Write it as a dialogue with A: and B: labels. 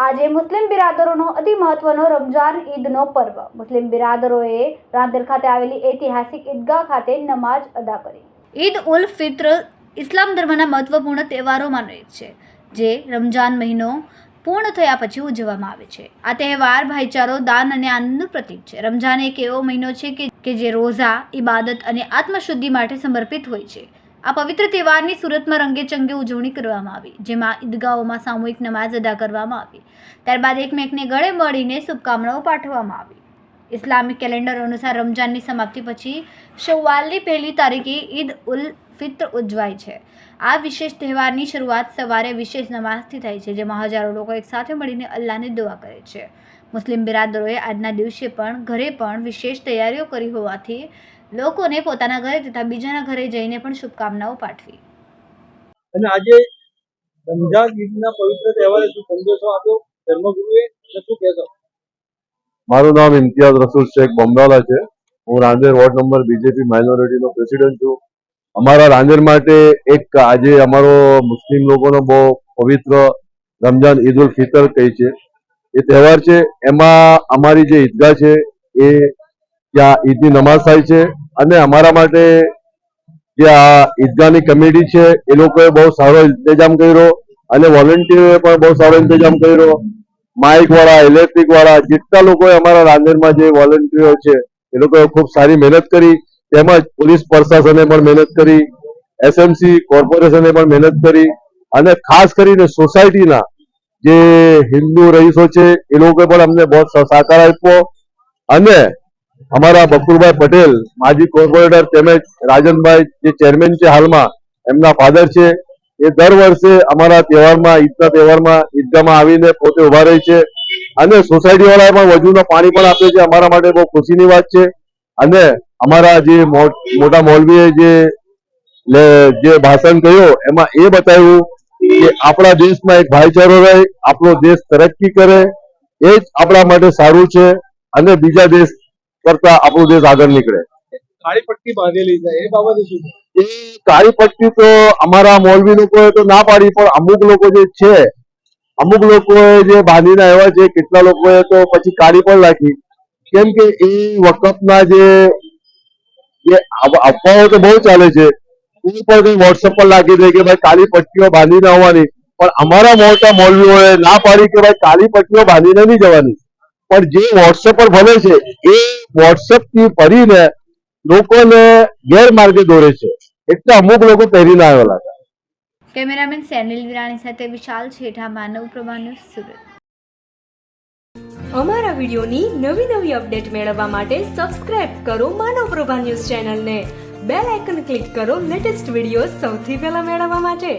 A: આજે મુસ્લિમ બિરાદરોનો અતિ મહત્વનો રમઝાન ઈદનો પર્વ. મુસ્લિમ બિરાદરોએ રાંદેર ખાતે આવેલી ઐતિહાસિક ઈદગાહ ખાતે નમાઝ અદા કરી. ઈદ ઉલ ફિત્ર ઇસ્લામ ધર્મના મહત્વપૂર્ણ તહેવારોમાંનો એક છે, જે રમઝાન મહિનો પૂર્ણ થયા પછી ઉજવવામાં આવે છે. આ તહેવાર ભાઈચારો, દાન અને આનંદનું પ્રતીક છે. રમઝાન એક એવો મહિનો છે કે જે રોઝા, ઇબાદત અને આત્મશુદ્ધિ માટે સમર્પિત હોય છે. આ પવિત્ર તહેવારની સુરતમાં રંગેચંગે ઉજવણી કરવામાં આવી, જેમાં ઈદગાહોમાં સામૂહિક નમાઝ અદા કરવામાં આવી. ત્યારબાદ એકમેકને ગળે મળીને શુભકામનાઓ પાઠવવામાં આવી. ઇસ્લામિક કેલેન્ડર અનુસાર રમઝાનની સમાપ્તિ પછી શવ્વાલની પહેલી તારીખે ઈદ ઉલ ફિત્ર ઉજવાય છે. આ વિશેષ તહેવારની શરૂઆત સવારે વિશેષ નમાઝથી થાય છે, જેમાં હજારો લોકો એકસાથે મળીને અલ્લાહને દુઆ કરે છે. મુસ્લિમ બિરાદરોએ આજના દિવસે પણ ઘરે પણ વિશેષ તૈયારીઓ કરી હોવાથી લોકોને પોતાના ઘરે તથા બીજાના ઘરે જઈને પણ શુભકામનાઓ પાઠવી.
B: અને આજે રમઝાન ઈદના પવિત્ર તહેવારે શું સંદેશો આપ્યો ધર્મગુરુએ, શું કહેશો?
C: મારું નામ ઇમ્તિયાઝ રસૂલ શેખ બોમડાલા છે. હું રાંદેર વોર્ડ નંબર બીજેપી માઇનોરિટીનો પ્રેસિડેન્ટ છું. અમારા રાંદેર માટે એક આજે અમારો મુસ્લિમ લોકોનો બહુ પવિત્ર રમઝાન ઈદ ઉલ ફિતર કહી છે એ તહેવાર છે. એમાં અમારી જે ઈદગાહ છે એ ત્યાં ઈદની નમાઝ થાય છે, અને અમારા માટે જે આ ઈદગાહની કમિટી છે એ લોકોએ બહુ સારો ઇંતજામ કર્યો, અને વોલન્ટિયરોએ પણ બહુ સારો ઇંતજામ કર્યો. માઇક વાળા, ઇલેક્ટ્રિક વાળા, જેટલા લોકોએ અમારા રાંદેરમાં જે વોલન્ટિયરો છે એ લોકોએ ખૂબ સારી મહેનત કરી. તેમજ પોલીસ પ્રશાસને પણ મહેનત કરી, એસએમસી કોર્પોરેશને પણ મહેનત કરી, અને ખાસ કરીને સોસાયટીના જે હિન્દુ રહીશો છે એ લોકોએ પણ અમને બહુ સહકાર આપ્યો. અને અમારા બકુરભાઈ પટેલ, માજી કોર્પોરેટર, તેમજ રાજનભાઈ જે ચેરમેન છે હાલમાં, એમના ફાધર છે, એ દર વર્ષે અમારા તહેવારમાં, ઈદના તહેવારમાં ઈદગાહમાં આવીને પોતે ઉભા રહે છે, અને સોસાયટી વાળાએ પણ વજૂના પાણી પણ આપે છે. અમારા માટે બહુ ખુશીની વાત છે. અને અમારા જે મોટા મૌલવીએ જે ભાષણ કહ્યું એમાં એ બતાવ્યું કે આપણા દેશમાં એક ભાઈચારો રહે, આપણો દેશ તરક્કી કરે, એ જ આપણા માટે સારું છે, અને બીજા દેશ કરતા આપણો દેશ આગળ નીકળે.
B: કાળી પટ્ટી બાંધેલી છે, એ બાબતે શું?
C: એ કાળી પટ્ટી તો અમારા મૌલવી લોકોએ તો ના પાડી, પણ અમુક લોકો જે છે, અમુક લોકોએ જે બાંધીને આવ્યા છે, કેટલા લોકોએ તો પછી કાળી પણ રાખી. કેમ કે એ વકફના જે અફવાઓ તો બહુ ચાલે છે, કોઈ પણ કઈ વોટ્સઅપ પર લાગી દે કે ભાઈ કાળી પટ્ટીઓ બાંધીને આવવાની, પણ અમારા મોટા મૌલવીઓએ ના પાડી કે ભાઈ કાળી પટ્ટીઓ બાંધીને નહીં જવાની. પણ જે વોટ્સઅપ પર ભલે છે એ વોટ્સઅપ થી પડીને લોકોને ગેરમાર્ગે દોરે છે, એટલે અમુક લોકો પહેરીને આવેલા હતા.
A: કેમેરામેન સેનિલ વિરાણી સાથે વિશાલ છેઠા, માનવ પ્રભા ન્યૂઝ, સુરત.
D: અમારા વિડીયોની નવી અપડેટ મેળવવા માટે સબસ્ક્રાઇબ કરો માનવ પ્રભા ન્યૂઝ ચેનલને. બેલ આઇકન ક્લિક કરો લેટેસ્ટ વિડીયો સૌથી પહેલા મેળવવા માટે.